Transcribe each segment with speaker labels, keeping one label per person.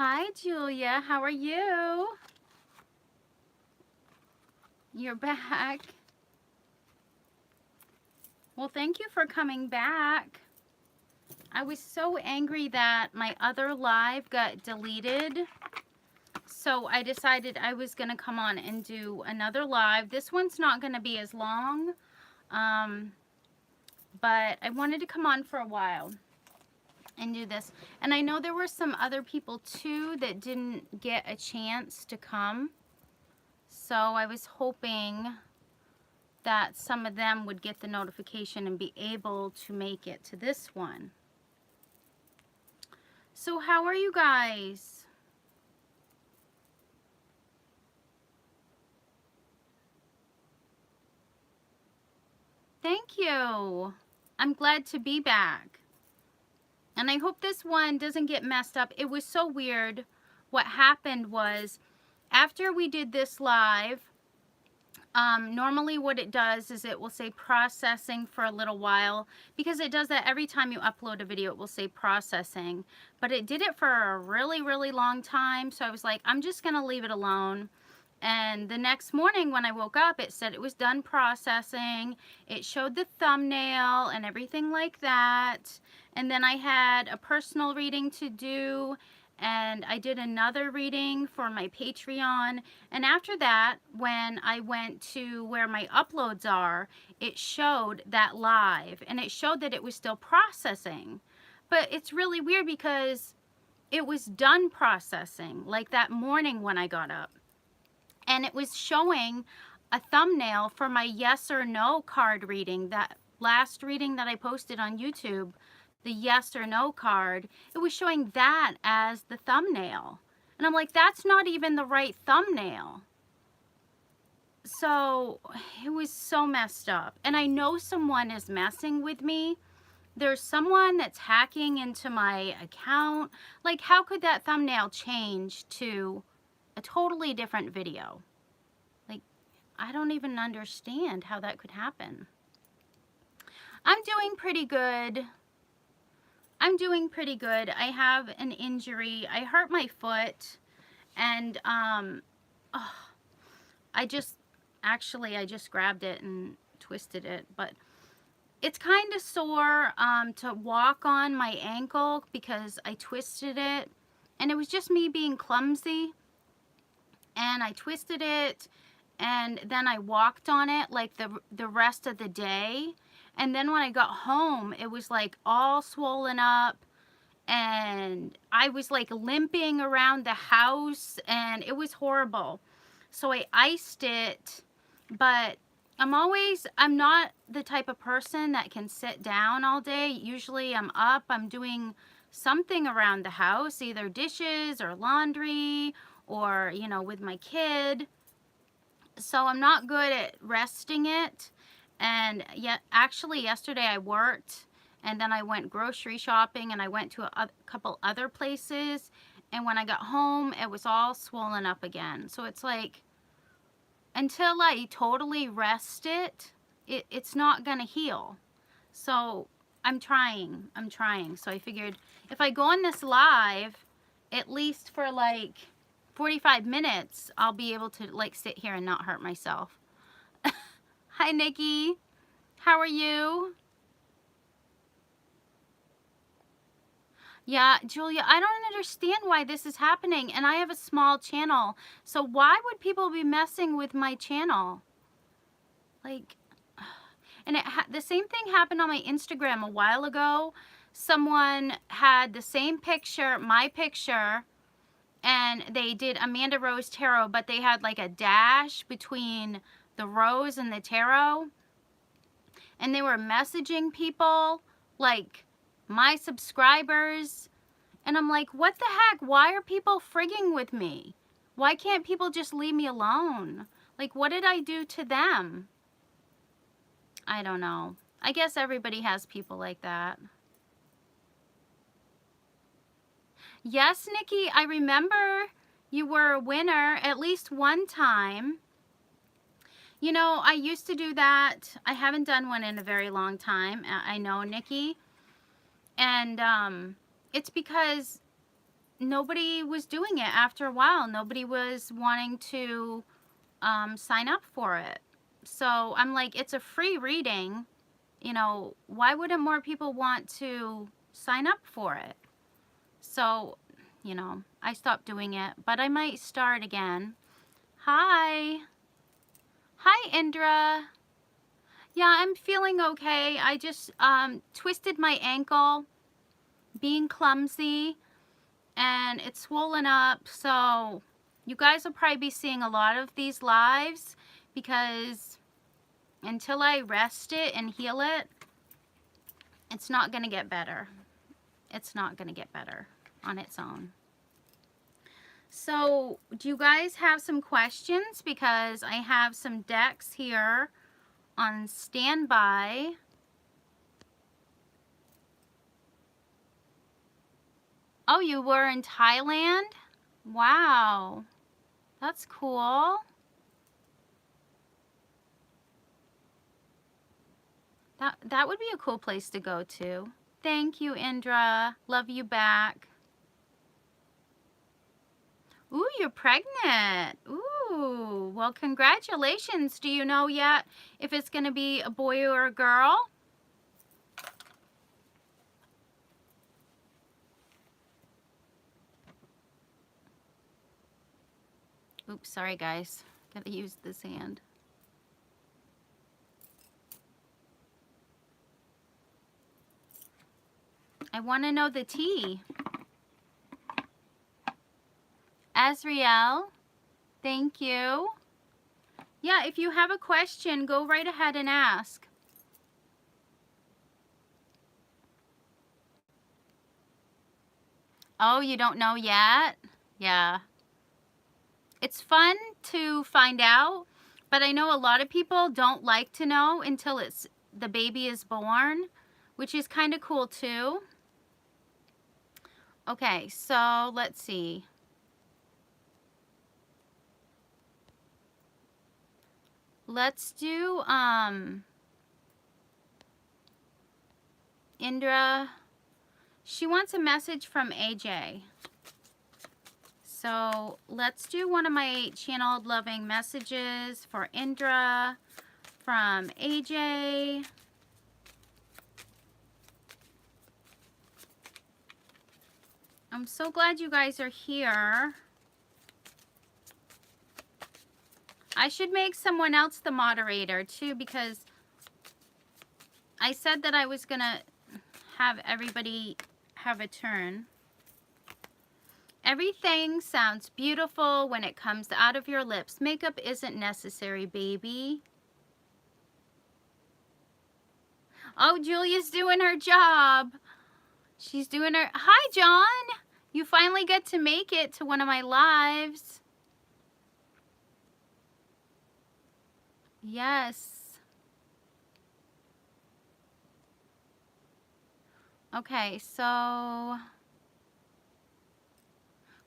Speaker 1: Hi, Julia. How are you? You're back. Well, thank you for coming back. I was so angry that my other live got deleted. So I decided I was going to come on and do another live. This one's not going to be as long. But I wanted to come on for a while and do this. And I know there were some other people too that didn't get a chance to come. So I was hoping that some of them would get the notification and be able to make it to this one. So how are you guys? Thank you. I'm glad to be back. And I hope this one doesn't get messed up. It was so weird. What happened was after we did this live, normally what it does is it will say processing for a little while, because it does that every time you upload a video. It will say processing, but it did it for a really long time. So I was like, I'm just gonna leave it alone. And the next morning when I woke up, it said it was done processing. It showed the thumbnail and everything like that. And then I had a personal reading to do, and I did another reading for my Patreon. And after that, when I went to where my uploads are, it showed that live, and it showed that it was still processing. But it's really weird because it was done processing, like that morning when I got up. And it was showing a thumbnail for my yes or no card reading, that last reading that I posted on YouTube, the yes or no card. It was showing that as the thumbnail. And I'm like, that's not even the right thumbnail. So it was so messed up. And I know someone is messing with me. There's someone that's hacking into my account. Like, how could that thumbnail change to a totally different video? Like, I don't even understand how that could happen. I'm doing pretty good. I'm doing pretty good. I have an injury. I hurt my foot, and I just grabbed it and twisted it, but it's kind of sore to walk on my ankle because I twisted it, and it was just me being clumsy. And I twisted it, and then I walked on it like the rest of the day. And then when I got home, it was like all swollen up, and I was like limping around the house, and it was horrible. So I iced it, but I'm not the type of person that can sit down all day. Usually I'm up, I'm doing something around the house, either dishes or laundry, or, you know, with my kid. So I'm not good at resting it. And yet, actually yesterday I worked, and then I went grocery shopping, and I went to a couple other places, and when I got home it was all swollen up again. So it's like, until I totally rest it, it's not gonna heal. So I'm trying. So I figured if I go on this live, at least for like 45 minutes, I'll be able to like sit here and not hurt myself. Hi, Nikki. How are you? Yeah, Julia, I don't understand why this is happening, and I have a small channel. So why would people be messing with my channel? Like, and the same thing happened on my Instagram a while ago. Someone had the same picture, my picture, and they did Amanda Rose Tarot, but they had like a dash between the rose and the tarot, and they were messaging people, like my subscribers, and I'm like, what the heck? Why are people frigging with me? Why can't people just leave me alone? Like, what did I do to them? I don't know. I guess everybody has people like that. Yes, Nikki, I remember you were a winner at least one time. You know, I used to do that. I haven't done one in a very long time. I know, Nikki. And it's because nobody was doing it after a while. Nobody was wanting to sign up for it. So I'm like, it's a free reading. You know, why wouldn't more people want to sign up for it? So, you know, I stopped doing it, but I might start again. Hi. Hi, Indra. Yeah, I'm feeling okay. I just twisted my ankle, being clumsy, and it's swollen up. So you guys will probably be seeing a lot of these lives because until I rest it and heal it, it's not going to get better. It's not going to get better on its own. So do you guys have some questions? Because I have some decks here on standby. Oh, you were in Thailand? Wow, that's cool. That would be a cool place to go to. Thank you, Indra. Love you back. Ooh, you're pregnant. Ooh, well, congratulations. Do you know yet if it's going to be a boy or a girl? Oops, sorry, guys. Gotta use this hand. I want to know the T. Azriel, thank you. Yeah, if you have a question, go right ahead and ask. Oh, you don't know yet? Yeah. It's fun to find out, but I know a lot of people don't like to know until the baby is born, which is kind of cool too. Okay, so let's see. Let's do Indra. She wants a message from AJ. So let's do one of my channeled loving messages for Indra from AJ. I'm so glad you guys are here. I should make someone else the moderator too, because I said that I was gonna have everybody have a turn. Everything sounds beautiful when it comes out of your lips. Makeup isn't necessary, baby. Oh, Julia's doing her job. She's doing her... Hi, John. You finally get to make it to one of my lives. Yes. Okay, so...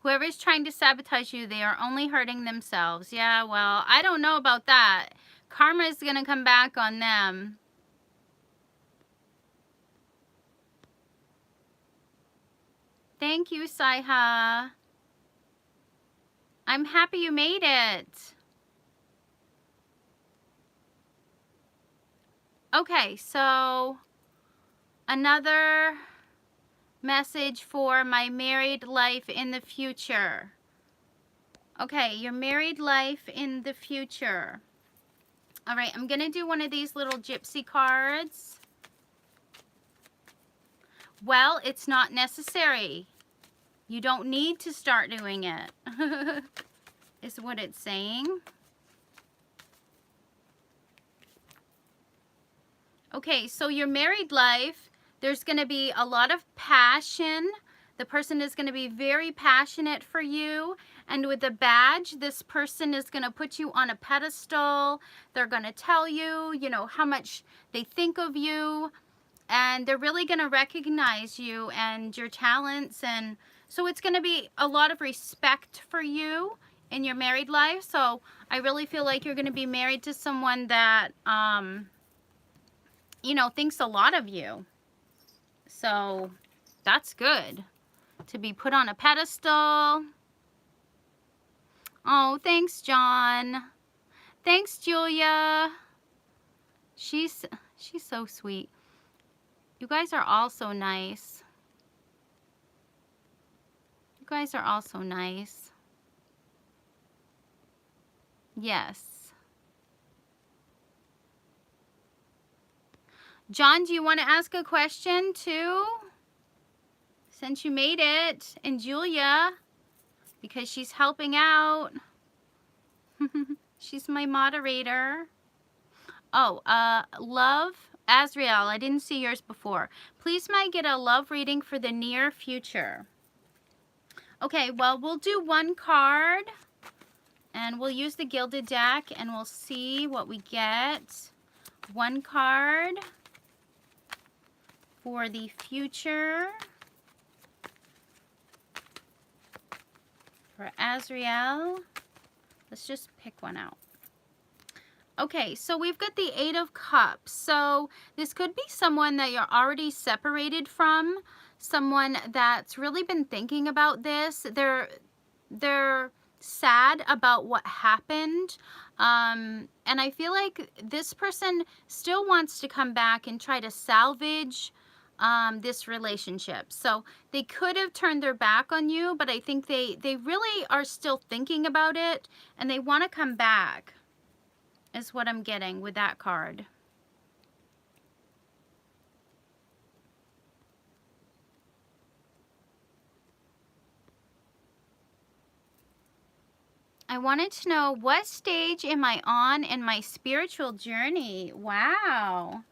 Speaker 1: Whoever's trying to sabotage you, they are only hurting themselves. Yeah, well, I don't know about that. Karma is going to come back on them. Thank you, Saiha. I'm happy you made it. Okay, so another message for my married life in the future. Okay, your married life in the future. All right, I'm going to do one of these little gypsy cards. Well, it's not necessary. You don't need to start doing it, is what it's saying. Okay, so your married life, there's going to be a lot of passion. The person is going to be very passionate for you. And with the badge, this person is going to put you on a pedestal. They're going to tell you, you know, how much they think of you. And they're really going to recognize you and your talents. And so it's going to be a lot of respect for you in your married life. So I really feel like you're going to be married to someone that, you know, thinks a lot of you. So that's good. to be put on a pedestal. Oh, thanks, John. Thanks, Julia. She's so sweet. You guys are all so nice. You guys are all so nice. Yes. John, do you want to ask a question too? Since you made it. And Julia, because she's helping out. She's my moderator. Oh, love. Azriel, I didn't see yours before. Please might get a love reading for the near future. Okay, well, we'll do one card. And we'll use the Gilded deck and we'll see what we get. One card for the future for Azriel. Let's just pick one out. Okay, so we've got the Eight of Cups. So this could be someone that you're already separated from, someone that's really been thinking about this. They're sad about what happened. And I feel like this person still wants to come back and try to salvage this relationship. So they could have turned their back on you, but I think they really are still thinking about it and they want to come back, is what I'm getting with that card. I wanted to know, what stage am I on in my spiritual journey? Wow.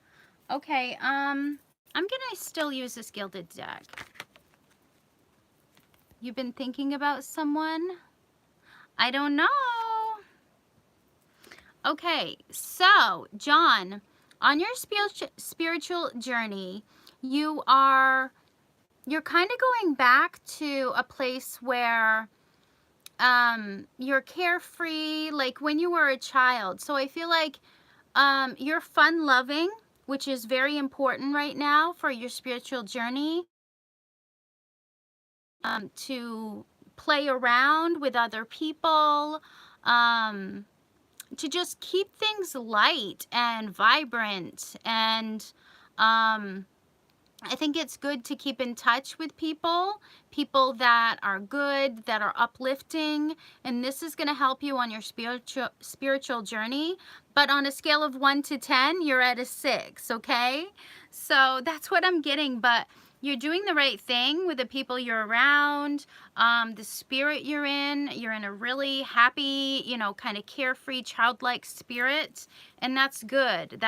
Speaker 1: Okay, I'm gonna still use this Gilded deck. You've been thinking about someone? I don't know. Okay, so John, on your spiritual journey, you're kind of going back to a place where you're carefree, like when you were a child. So I feel like you're fun loving, which is very important right now for your spiritual journey. To play around with other people, to just keep things light and vibrant, and I think it's good to keep in touch with people that are good, that are uplifting, and this is going to help you on your spiritual journey. But on a scale of 1 to 10, you're at a 6, okay? So that's what I'm getting, but you're doing the right thing with the people you're around, the spirit you're in a really happy, you know, kind of carefree, childlike spirit, and that's good,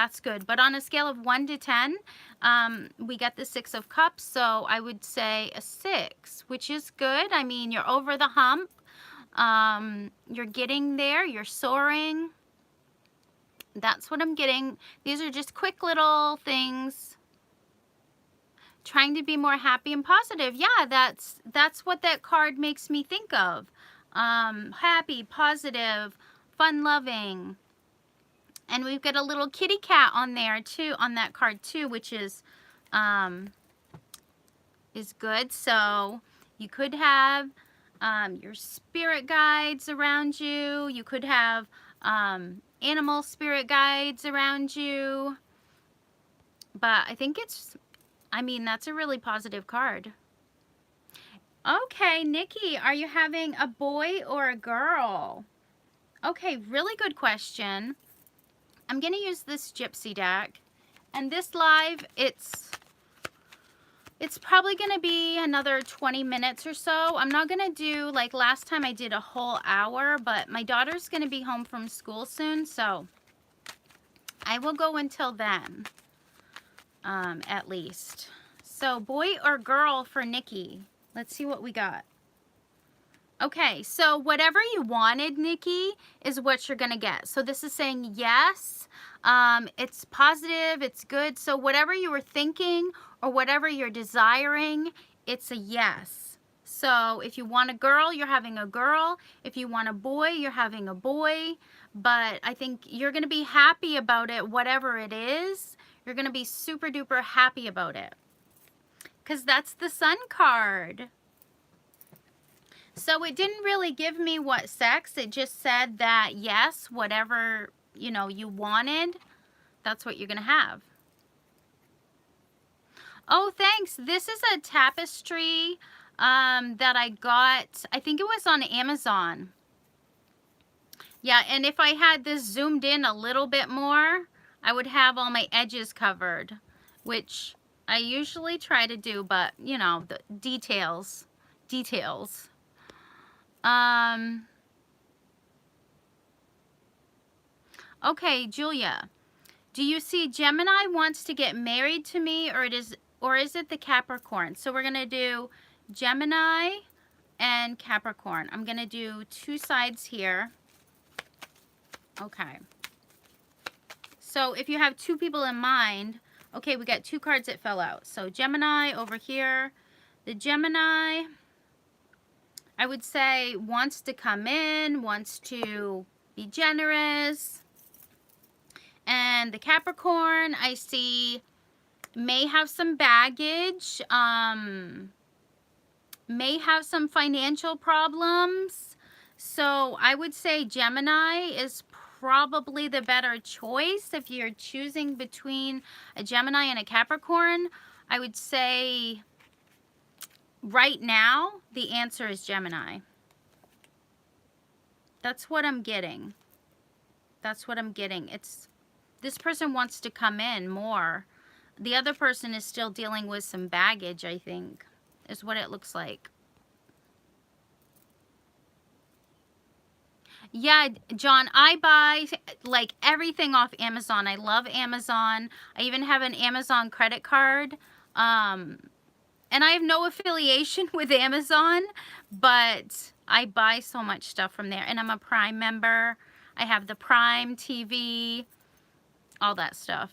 Speaker 1: But on a scale of 1 to 10, we got the 6 of Cups, so I would say a 6, which is good. I mean, you're over the hump, you're getting there, you're soaring. That's what I'm getting. These are just quick little things. Trying to be more happy and positive. Yeah, that's what that card makes me think of. Happy, positive, fun-loving. And we've got a little kitty cat on there too, on that card too, which is good. So you could have your spirit guides around you. You could have animal spirit guides around you. But I think that's a really positive card. Okay, Nikki, are you having a boy or a girl? Okay, really good question. I'm going to use this Gypsy deck. And this live, it's probably going to be another 20 minutes or so. I'm not going to do, like last time I did a whole hour, but my daughter's going to be home from school soon, so I will go until then, at least. So, boy or girl for Nikki? Let's see what we got. Okay, so whatever you wanted, Nikki, is what you're going to get. So this is saying yes, it's positive, it's good. So whatever you were thinking or whatever you're desiring, it's a yes. So if you want a girl, you're having a girl. If you want a boy, you're having a boy. But I think you're going to be happy about it, whatever it is. You're going to be super duper happy about it. Because that's the Sun card. So it didn't really give me what sex. It just said that, yes, whatever, you know, you wanted, that's what you're going to have. Oh, thanks. This is a tapestry that I got, I think it was on Amazon. Yeah, and if I had this zoomed in a little bit more, I would have all my edges covered, which I usually try to do, but, you know, the details. Okay, Julia. Do you see Gemini wants to get married to me, or is it the Capricorn? So we're going to do Gemini and Capricorn. I'm going to do two sides here. Okay. So if you have two people in mind, okay, we got two cards that fell out. So Gemini over here. The Gemini, I would say, wants to come in, wants to be generous. And the Capricorn, I see, may have some baggage, may have some financial problems. So I would say Gemini is probably the better choice if you're choosing between a Gemini and a Capricorn. I would say right now the answer is Gemini. That's what I'm getting. That's what I'm getting. It's this person wants to come in more. The other person is still dealing with some baggage, I think, is what it looks like. Yeah, John, I buy like everything off Amazon. I love Amazon. I even have an Amazon credit card. And I have no affiliation with Amazon, but I buy so much stuff from there. And I'm a Prime member. I have the Prime TV, all that stuff.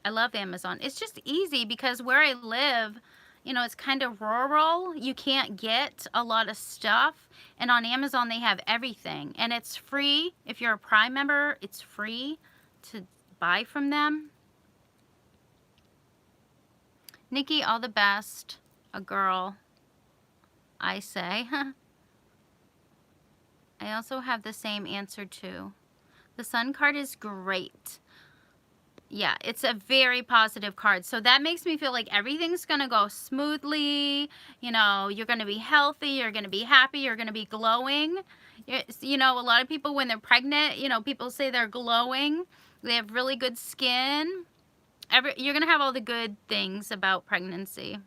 Speaker 1: I love Amazon. It's just easy because where I live, you know, it's kind of rural. You can't get a lot of stuff. And on Amazon, they have everything. And it's free. If you're a Prime member, it's free to buy from them. Nikki, all the best. A girl, I say. I also have the same answer too. The Sun card is great. Yeah, it's a very positive card. So that makes me feel like everything's going to go smoothly. You know, you're going to be healthy. You're going to be happy. You're going to be glowing. You know, a lot of people when they're pregnant, you know, people say they're glowing. They have really good skin. You're going to have all the good things about pregnancy.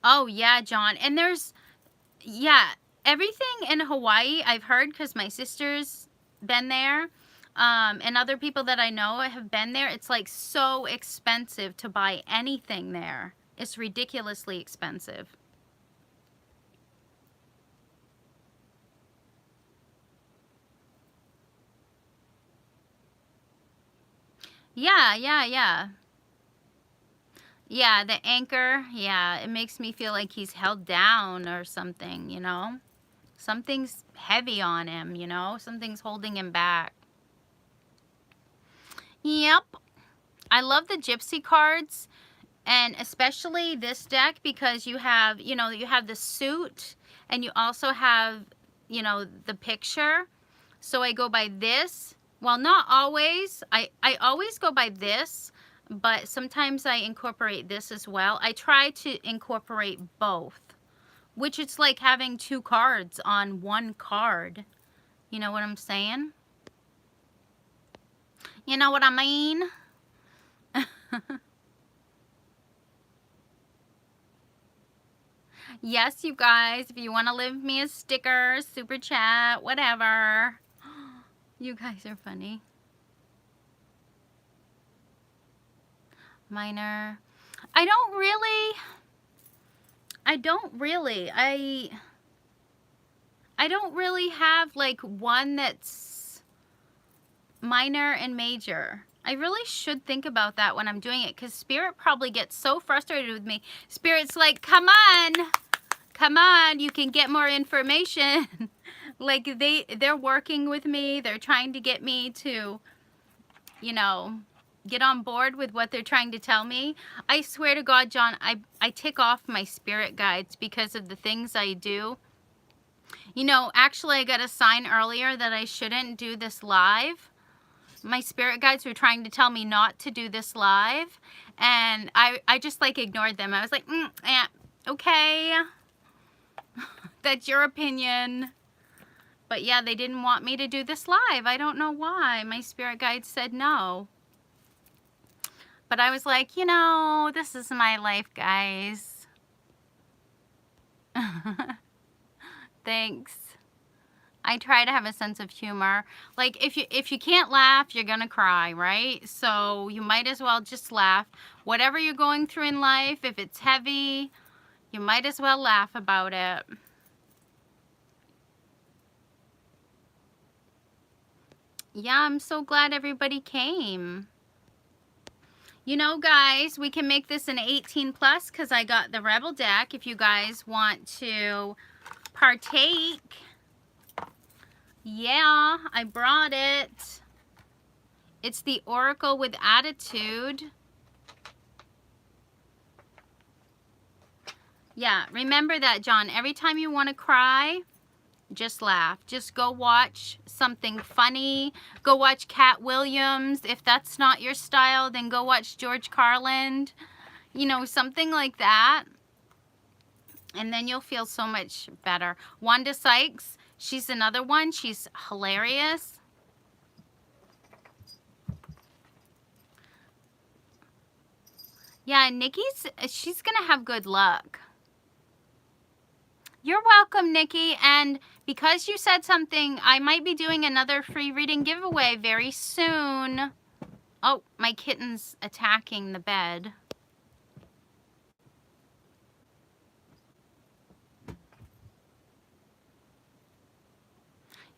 Speaker 1: Oh, yeah, John. And there's, yeah, everything in Hawaii I've heard because my sister's been there. And other people that I know have been there. It's like so expensive to buy anything there. It's ridiculously expensive. Yeah. Yeah, the anchor, yeah, it makes me feel like he's held down or something, you know? Something's heavy on him, you know? Something's holding him back. Yep. I love the Gypsy cards, and especially this deck because you have, you know, you have the suit and you also have, you know, the picture. So I go by this. Well, not always. I always go by this, but sometimes I incorporate this as well. I try to incorporate both, which it's like having two cards on one card. You know what I'm saying? You know what I mean? Yes, you guys, if you want to leave me a sticker, super chat, whatever. You guys are funny. Minor. I don't really have like one that's minor and major. I really should think about that when I'm doing it because Spirit probably gets so frustrated with me. Spirit's like, come on, you can get more information. Like they're working with me. They're trying to get me to, you know, get on board with what they're trying to tell me. I swear to God, John, I tick off my spirit guides because of the things I do. You know, actually, I got a sign earlier that I shouldn't do this live. My spirit guides were trying to tell me not to do this live, and I just like ignored them. I was like, okay, that's your opinion. But yeah, they didn't want me to do this live. I don't know why. My spirit guides said no. But I was like, you know, this is my life, guys. Thanks. I try to have a sense of humor. Like, if you can't laugh, you're gonna cry, right? So you might as well just laugh. Whatever you're going through in life, if it's heavy, you might as well laugh about it. Yeah, I'm so glad everybody came. You know, guys, we can make this an 18 plus because I got the Rebel deck if you guys want to partake. Yeah, I brought it. It's the Oracle with Attitude. Yeah, remember that, John. Every time you want to cry, just laugh. Just go watch something funny. Go watch Cat Williams. If that's not your style, then go watch George Carlin. You know, something like that. And then you'll feel so much better. Wanda Sykes, she's another one. She's hilarious. Yeah, she's going to have good luck. You're welcome, Nikki. And because you said something, I might be doing another free reading giveaway very soon. Oh, my kitten's attacking the bed.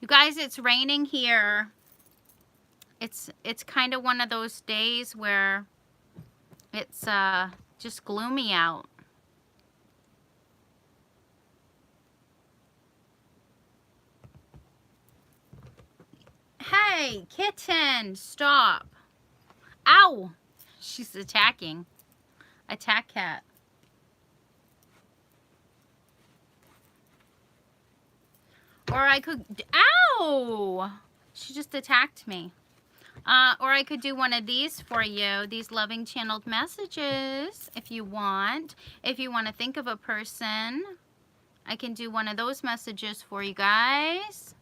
Speaker 1: You guys, it's raining here. It's kind of one of those days where it's just gloomy out. Hey, kitten, stop. Ow! She's attacking. Attack cat. Or I could... Ow! She just attacked me. Or I could do one of these for you. These loving channeled messages, if you want. If you want to think of a person, I can do one of those messages for you guys.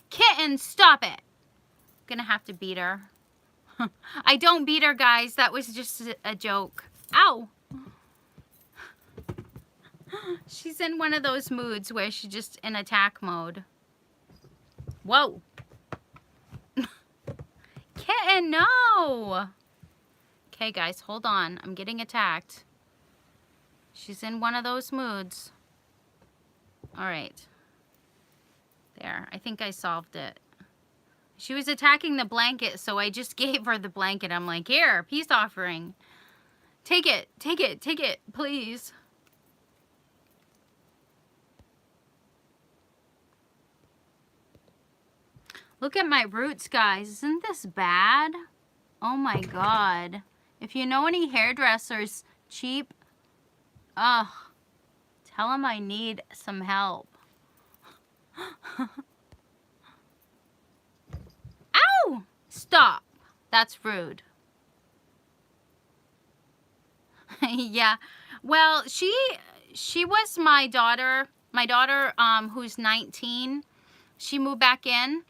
Speaker 1: Kitten, stop it! Gonna have to beat her. I don't beat her, guys. That was just a joke. Ow! She's in one of those moods where she's just in attack mode. Whoa! Kitten, no! Okay, guys, hold on. I'm getting attacked. She's in one of those moods. Alright. There. I think I solved it. She was attacking the blanket, so I just gave her the blanket. I'm like, here, peace offering. Take it, take it, take it, please. Look at my roots, guys. Isn't this bad? Oh my God. If you know any hairdressers, cheap, ugh, tell them I need some help. Ow! Stop. That's rude. Yeah. Well, she was my daughter. My daughter, who's 19, she moved back in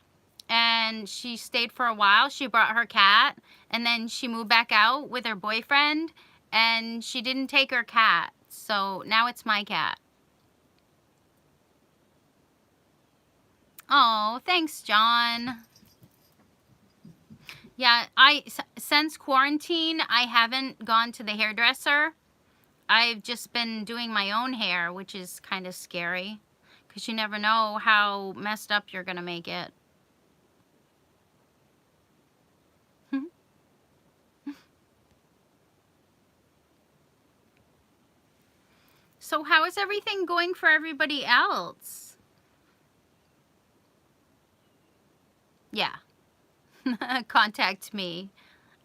Speaker 1: and she stayed for a while. She brought her cat and then she moved back out with her boyfriend and she didn't take her cat. So now it's my cat. Oh, thanks, John. Yeah, since quarantine, I haven't gone to the hairdresser. I've just been doing my own hair, which is kind of scary because you never know how messed up you're going to make it. So how is everything going for everybody else? Yeah. Contact me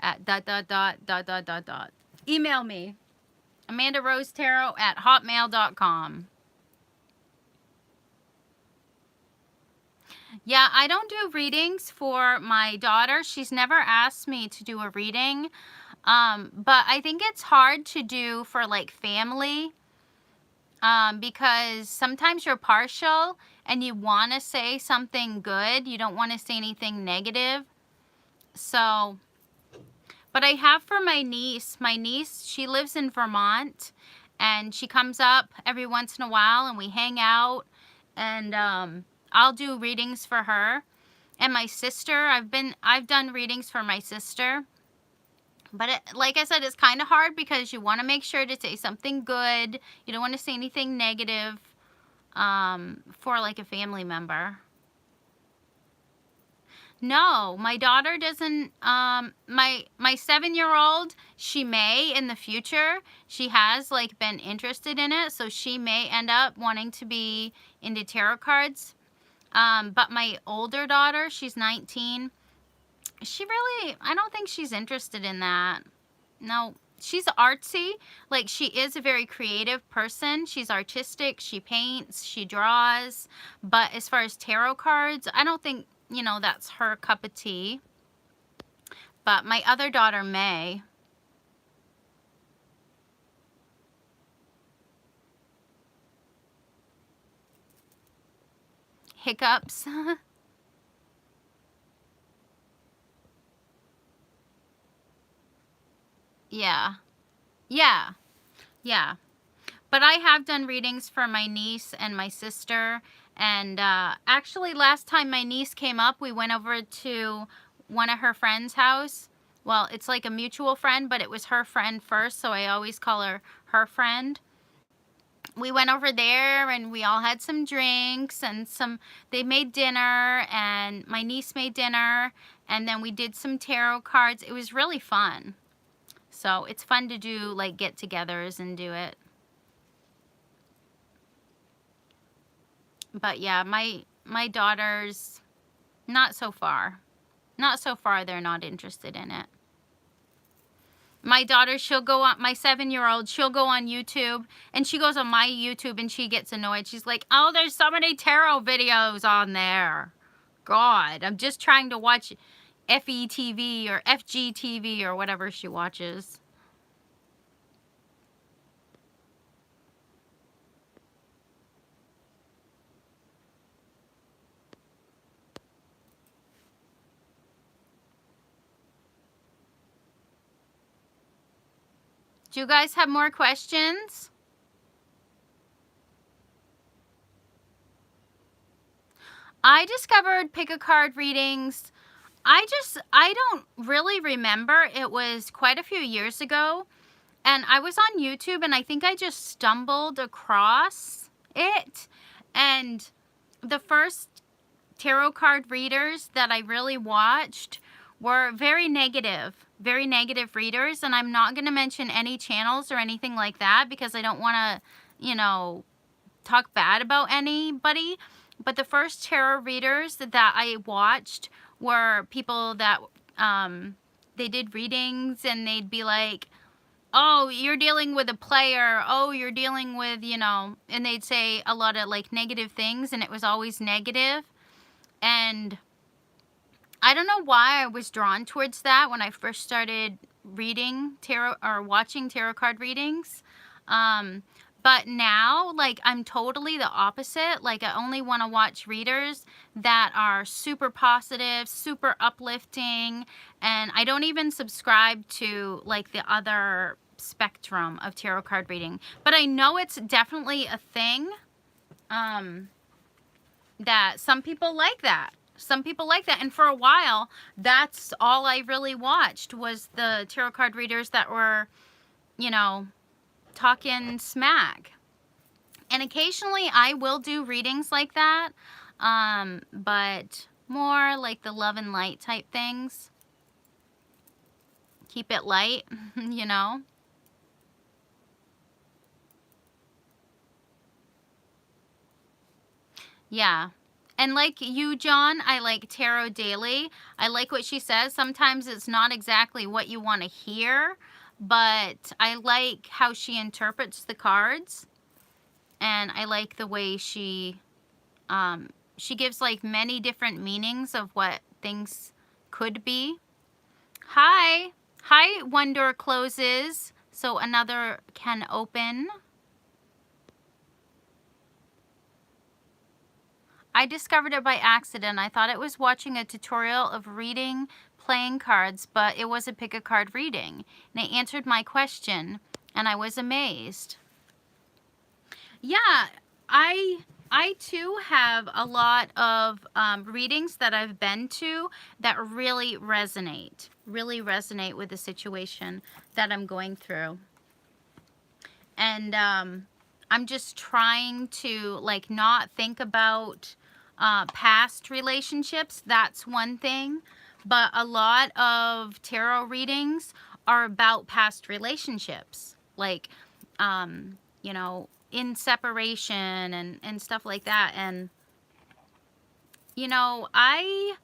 Speaker 1: at ... Email me, amandarosetarot@hotmail.com. Yeah, I don't do readings for my daughter. She's never asked me to do a reading. But I think it's hard to do for like family, because sometimes you're partial and you want to say something good. You don't want to say anything negative. So, but I have for my niece. My niece, she lives in Vermont, and she comes up every once in a while and we hang out, and I'll do readings for her. And my sister, I've done readings for my sister. But like I said, it's kind of hard because you want to make sure to say something good. You don't want to say anything negative for like a family member. No, my daughter doesn't. My 7-year-old, she may in the future. She has like been interested in it, so she may end up wanting to be into tarot cards. But my older daughter, she's 19. I don't think she's interested in that. No, she's artsy. Like, she is a very creative person. She's artistic. She paints. She draws. But as far as tarot cards, I don't think, that's her cup of tea. But my other daughter, May. Hiccups. Yeah. Yeah. Yeah. But I have done readings for my niece and my sister. And actually, last time my niece came up, we went over to one of her friend's house. Well, it's like a mutual friend, but it was her friend first, so I always call her friend. We went over there and we all had some drinks and they made dinner, and my niece made dinner, and then we did some tarot cards. It was really fun. So it's fun to do like get-togethers and do it. But yeah, my daughters, not so far. Not so far, they're not interested in it. My daughter, she'll go on, my 7-year-old, she'll go on YouTube, and she goes on my YouTube and she gets annoyed. She's like, oh, there's so many tarot videos on there. God, I'm just trying to watch FETV or FGTV or whatever she watches. Do you guys have more questions? I discovered pick-a-card readings. I don't really remember. It was quite a few years ago. And I was on YouTube, and I think I just stumbled across it. And the first tarot card readers that I really watched were very negative readers. And I'm not going to mention any channels or anything like that because I don't want to, talk bad about anybody. But the first tarot readers that I watched were people that they did readings, and they'd be like, oh, you're dealing with a player, oh, you're dealing with, and they'd say a lot of like negative things, and it was always negative. And I don't know why I was drawn towards that when I first started reading tarot or watching tarot card readings. But now, like, I'm totally the opposite. Like, I only want to watch readers that are super positive, super uplifting, and I don't even subscribe to, like, the other spectrum of tarot card reading. But I know it's definitely a thing, that some people like that. Some people like that. And for a while, that's all I really watched was the tarot card readers that were, talking smack. And occasionally I will do readings like that, but more like the love and light type things. Keep it light, Yeah. And like you, John, I like Tarot Daily. I like what she says. Sometimes it's not exactly what you want to hear, but I like how she interprets the cards. And I like the way she gives like many different meanings of what things could be. Hi. Hi, one door closes, so another can open. I discovered it by accident. I thought it was watching a tutorial of reading playing cards, but it was a pick a card reading. And it answered my question, and I was amazed. Yeah, I too have a lot of readings that I've been to that really resonate with the situation that I'm going through. And I'm just trying to like not think about past relationships. That's one thing. But a lot of tarot readings are about past relationships. Like, you know, in separation and stuff like that. And, you know, I'm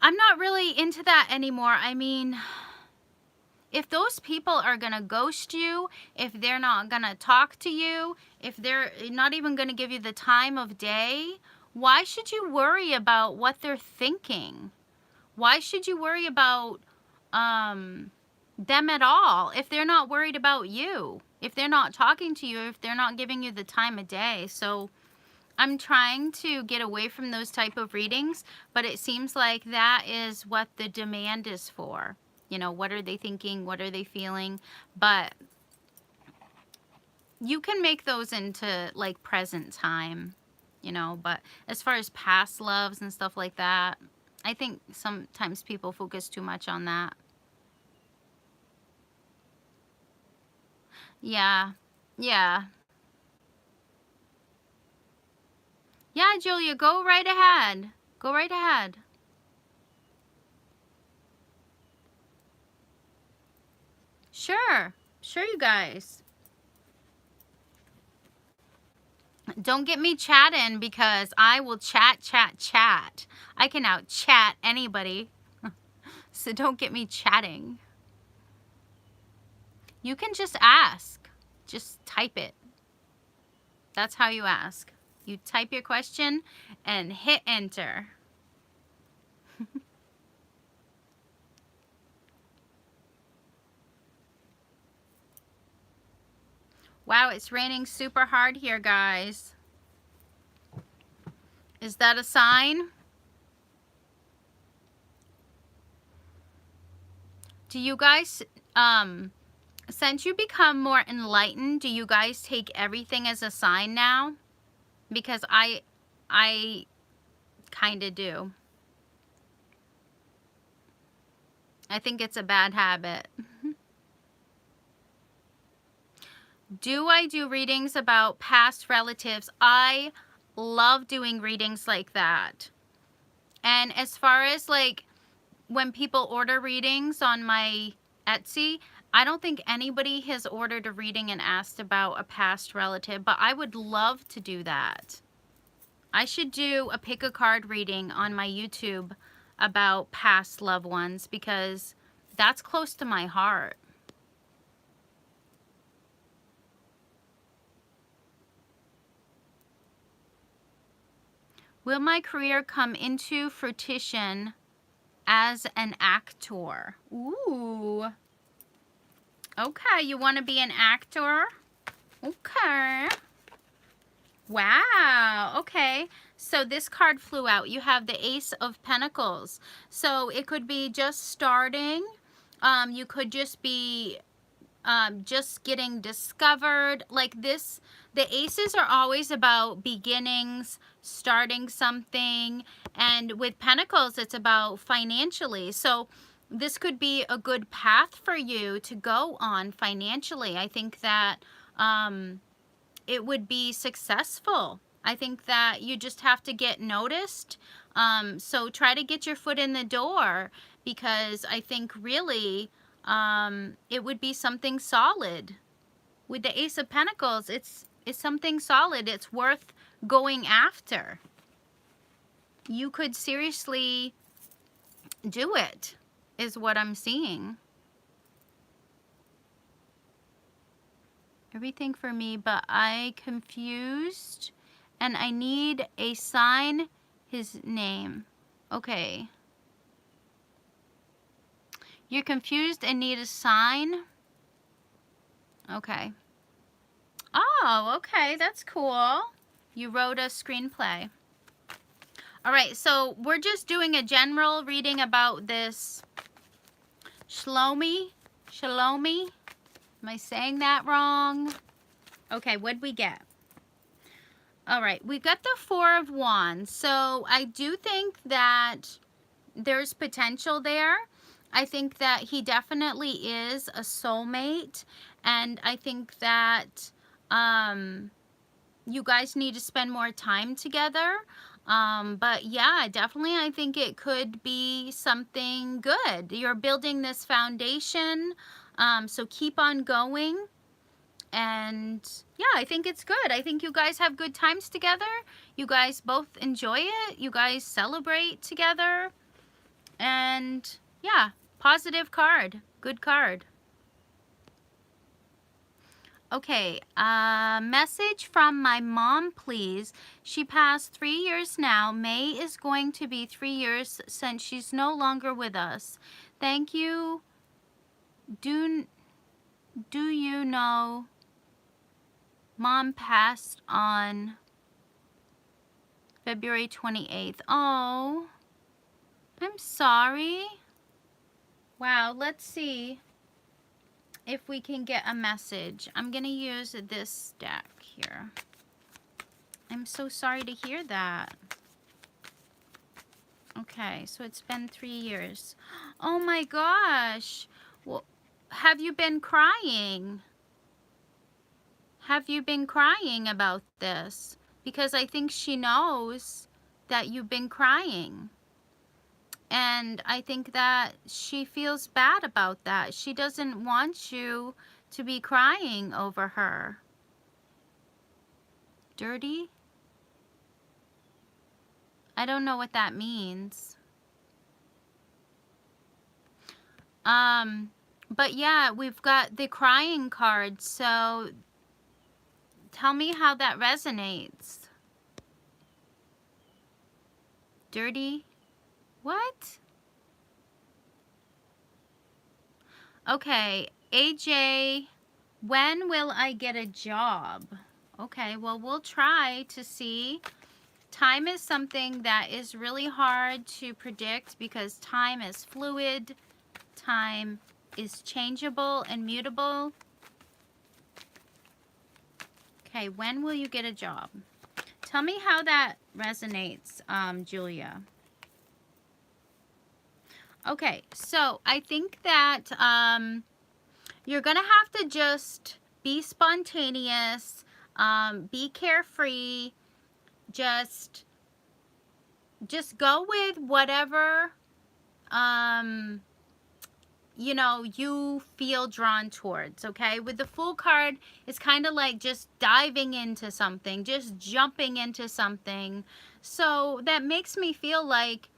Speaker 1: not really into that anymore. I mean, if those people are going to ghost you, if they're not going to talk to you, if they're not even going to give you the time of day, why should you worry about what they're thinking? Why should you worry about them at all if they're not worried about you? If they're not talking to you, if they're not giving you the time of day? So I'm trying to get away from those type of readings, but it seems like that is what the demand is for. You know, what are they thinking? What are they feeling? But you can make those into like present time, you know, but as far as past loves and stuff like that, I think sometimes people focus too much on that. Yeah. Yeah. Yeah, Julia, go right ahead. Go right ahead. Sure. Sure, you guys. Don't get me chatting because I will chat. I can out chat anybody. So don't get me chatting. You can just ask. Just type it. That's how you ask. You type your question and hit enter. Wow, it's raining super hard here, guys. Is that a sign? Do you guys, since you become more enlightened, do you guys take everything as a sign now? Because I kind of do. I think it's a bad habit. Do I do readings about past relatives? I love doing readings like that. And as far as like when people order readings on my Etsy, I don't think anybody has ordered a reading and asked about a past relative, but I would love to do that. I should do a pick a card reading on my YouTube about past loved ones because that's close to my heart. Will my career come into fruition as an actor? Ooh. Okay, you want to be an actor? Okay. Wow. Okay. So this card flew out. You have the Ace of Pentacles. So it could be just starting. You could just be just getting discovered. Like this, the aces are always about beginnings, starting something. And with Pentacles, it's about financially. So this could be a good path for you to go on financially. I think that it would be successful. I think that you just have to get noticed. So try to get your foot in the door because I think really it would be something solid. With the Ace of Pentacles, it's something solid. It's worth going after. you could seriously do it, is what I'm seeing. Everything for me, but I confused and I need a sign his name. Okay. You're confused and need a sign? Okay. Oh, okay, that's cool. You wrote a screenplay. All right, so we're just doing a general reading about this Shlomi. Shlomi? Am I saying that wrong? Okay, what'd we get? All right, we got the Four of Wands. So I do think that there's potential there. I think that he definitely is a soulmate. And I think that you guys need to spend more time together. But yeah, definitely I think it could be something good. You're building this foundation. So keep on going. And yeah, I think it's good. I think you guys have good times together. You guys both enjoy it. You guys celebrate together. And yeah, positive card. Good card. Okay, message from my mom, please. She passed 3 years now. May is going to be 3 years since she's no longer with us. Thank you. Do you know Mom passed on February 28th? Oh, I'm sorry. Wow, let's see if we can get a message. I'm going to use this deck here. I'm so sorry to hear that. Okay, so it's been 3 years. Oh my gosh. Well, have you been crying? Have you been crying about this? Because I think she knows that you've been crying. And I think that she feels bad about that. She doesn't want you to be crying over her. Dirty? I don't know what that means. But yeah, we've got the crying card, so tell me how that resonates. Dirty? What? Okay, AJ, when will I get a job? Okay, well, we'll try to see. Time is something that is really hard to predict because time is fluid. Time is changeable and mutable. Okay, when will you get a job? Tell me how that resonates, Julia. Okay, so I think that you're going to have to just be spontaneous, be carefree, just go with whatever you know, you feel drawn towards, okay? With the Fool card, it's kind of like just diving into something, just jumping into something. So that makes me feel like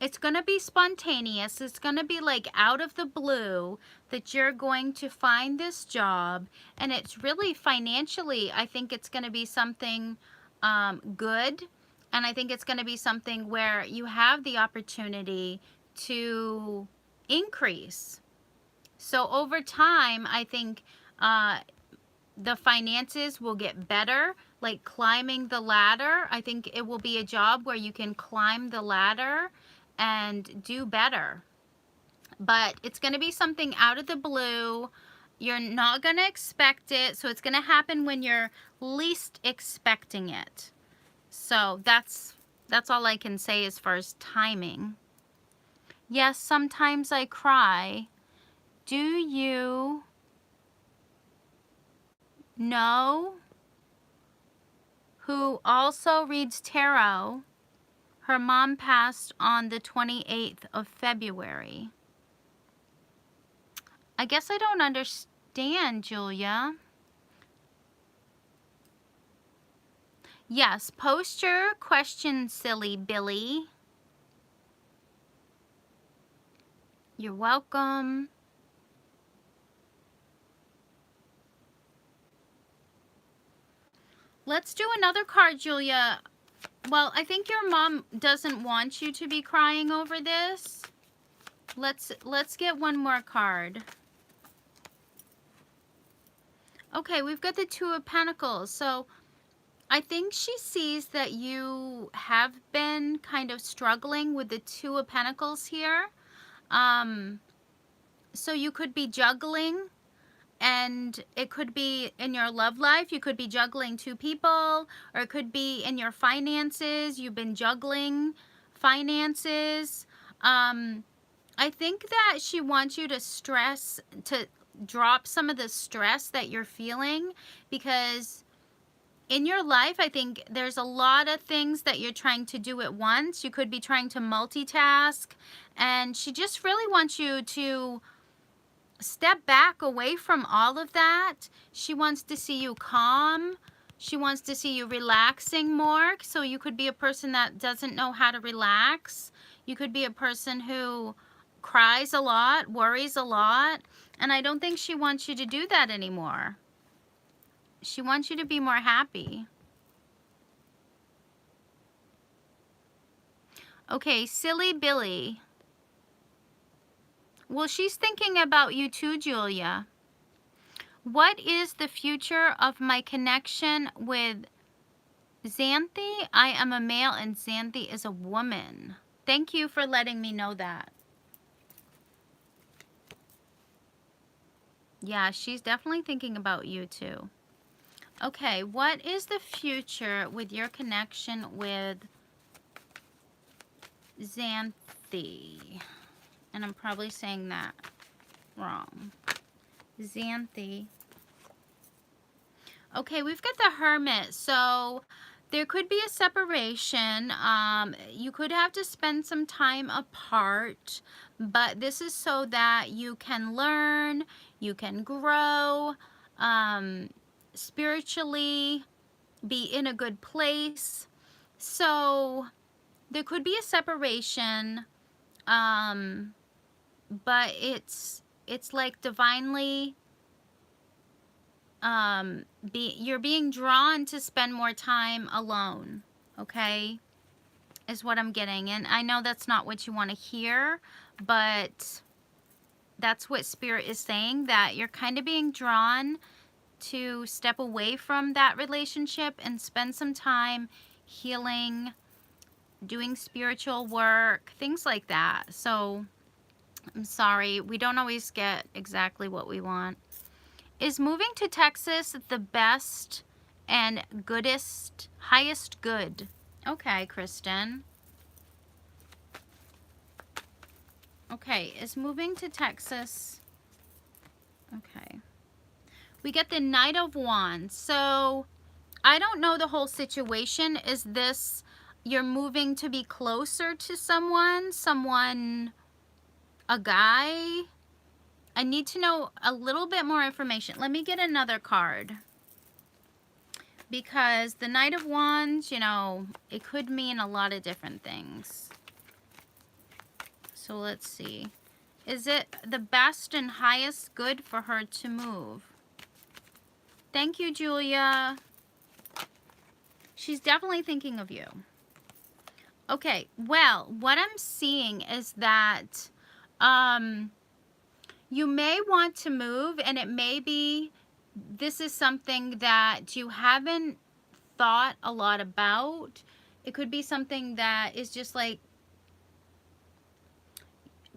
Speaker 1: it's going to be spontaneous. It's going to be like out of the blue that you're going to find this job. And it's really financially, I think it's going to be something good. And I think it's going to be something where you have the opportunity to increase. So over time, I think the finances will get better, like climbing the ladder. I think it will be a job where you can climb the ladder and do better. But it's going to be something out of the blue. You're not going to expect it, so it's going to happen when you're least expecting it. So that's all I can say as far as timing. Yes, sometimes I cry. Do you know who also reads tarot? Her mom passed on the 28th of February. I guess I don't understand, Julia. Yes, post your question, silly Billy. You're welcome. Let's do another card, Julia. Well, I think your mom doesn't want you to be crying over this. Let's get one more card. Okay, we've got the Two of Pentacles. So I think she sees that you have been kind of struggling with the Two of Pentacles here. So you could be juggling, and it could be in your love life. You could be juggling two people, or it could be in your finances. You've been juggling finances. I think that she wants you to drop some of the stress that you're feeling, because in your life, I think there's a lot of things that you're trying to do at once. You could be trying to multitask, and she just really wants you to step back away from all of that. She wants to see you calm. She wants to see you relaxing more. So you could be a person that doesn't know how to relax. You could be a person who cries a lot, worries a lot, and I don't think she wants you to do that anymore. She wants you to be more happy. Okay, silly Billy. Well, she's thinking about you too, Julia. What is the future of my connection with Xanthi? I am a male and Xanthi is a woman. Thank you for letting me know that. Yeah, she's definitely thinking about you too. Okay, what is the future with your connection with Xanthi? And I'm probably saying that wrong. Xanthi. Okay, we've got the Hermit. So there could be a separation. You could have to spend some time apart, but this is so that you can learn, you can grow, spiritually, be in a good place. So there could be a separation, but it's like divinely, you're being drawn to spend more time alone, okay, is what I'm getting. And I know that's not what you want to hear, but that's what Spirit is saying, that you're kind of being drawn to step away from that relationship and spend some time healing, doing spiritual work, things like that. So I'm sorry, we don't always get exactly what we want. Is moving to Texas the best and goodest, highest good? Okay, Kristen. Okay, is moving to Texas... Okay. We get the Knight of Wands. So, I don't know the whole situation. Is this you're moving to be closer to someone, a guy? I need to know a little bit more information. Let me get another card. Because the Knight of Wands, you know, it could mean a lot of different things. So let's see. Is it the best and highest good for her to move? Thank you, Julia. She's definitely thinking of you. Okay, well, what I'm seeing is that you may want to move, and it may be this is something that you haven't thought a lot about. It could be something that is just like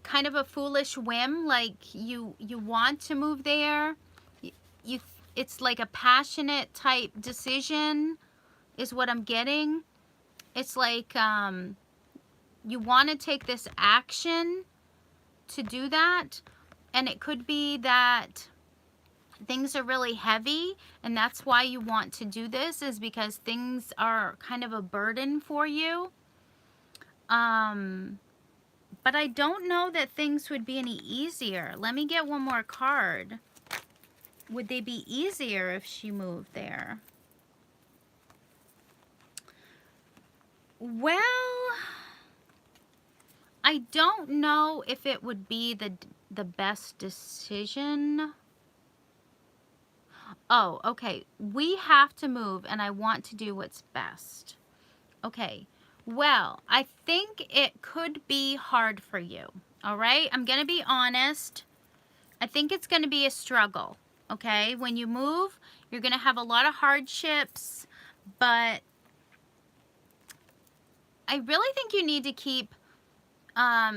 Speaker 1: kind of a foolish whim, like you want to move there. It's like a passionate type decision is what I'm getting. It's like you want to take this action to do that, and it could be that things are really heavy, and that's why you want to do this, is because things are kind of a burden for you. But I don't know that things would be any easier. Let me get one more card. Would they be easier if she moved there? Well, I don't know if it would be the best decision. Oh, okay. We have to move and I want to do what's best. Okay. Well, I think it could be hard for you. All right? I'm going to be honest. I think it's going to be a struggle. Okay? When you move, you're going to have a lot of hardships, but I really think you need to keep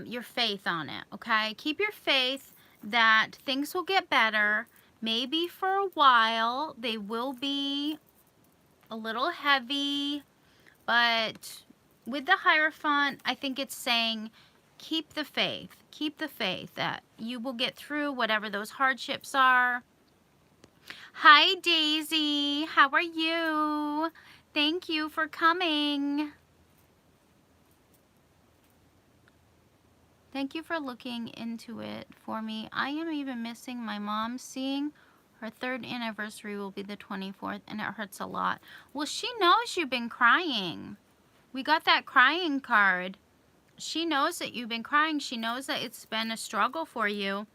Speaker 1: your faith on it, okay? Keep your faith that things will get better. Maybe for a while they will be a little heavy, but with the Hierophant, I think it's saying keep the faith. Keep the faith that you will get through whatever those hardships are. Hi, Daisy. How are you? Thank you for coming. Thank you for looking into it for me. I am even missing my mom seeing her 3rd anniversary will be the 24th, and it hurts a lot. Well, she knows you've been crying. We got that crying card. She knows that you've been crying. She knows that it's been a struggle for you,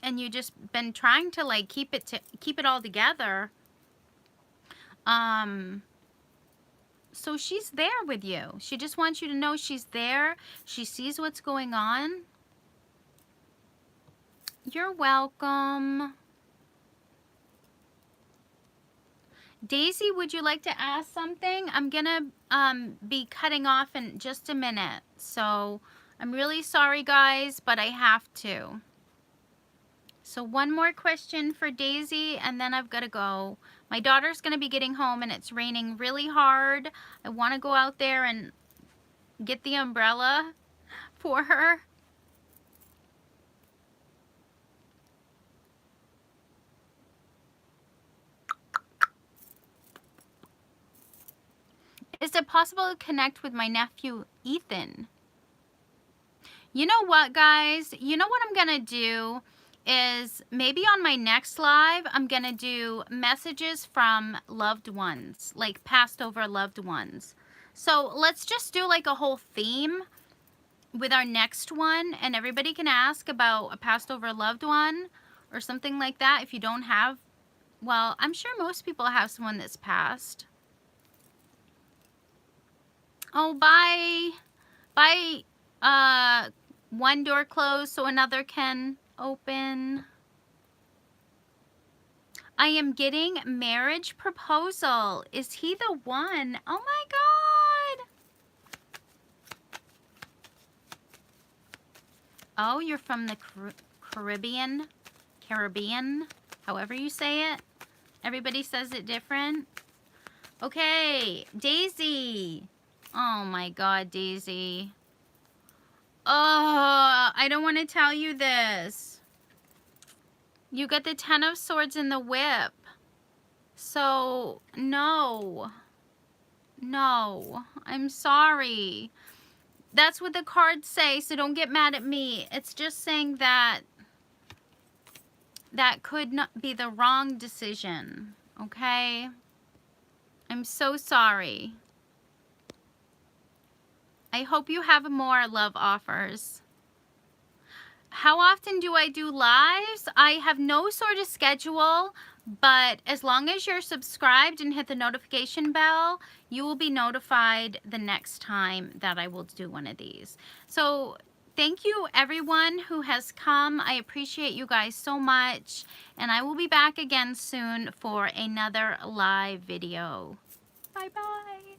Speaker 1: and you just been trying to like keep it all together. So she's there with you. She just wants you to know she's there. She sees what's going on. You're welcome. Daisy, would you like to ask something? I'm gonna be cutting off in just a minute. So I'm really sorry, guys, but I have to. So one more question for Daisy, and then I've got to go. My daughter's going to be getting home, and it's raining really hard. I want to go out there and get the umbrella for her. Is it possible to connect with my nephew, Ethan? You know what, guys? You know what I'm going to do is maybe on my next live, I'm going to do messages from loved ones, like passed over loved ones. So let's just do like a whole theme with our next one, and everybody can ask about a passed over loved one or something like that. If you don't have, well, I'm sure most people have someone that's passed. Oh, bye. Bye. One door closed so another can open. I am getting marriage proposal. Is he the one? Oh my God. Oh, you're from the Caribbean, however you say it. Everybody says it different. Okay, Daisy. Oh my God, Daisy. Oh, I don't want to tell you this. You got the 10 of Swords in the whip. So, no. No, I'm sorry. That's what the cards say, so don't get mad at me. It's just saying that that could not be the wrong decision, okay? I'm so sorry. I hope you have more love offers. How often do I do lives? I have no sort of schedule, but as long as you're subscribed and hit the notification bell, you will be notified the next time that I will do one of these. So thank you everyone who has come. I appreciate you guys so much, and I will be back again soon for another live video. Bye-bye.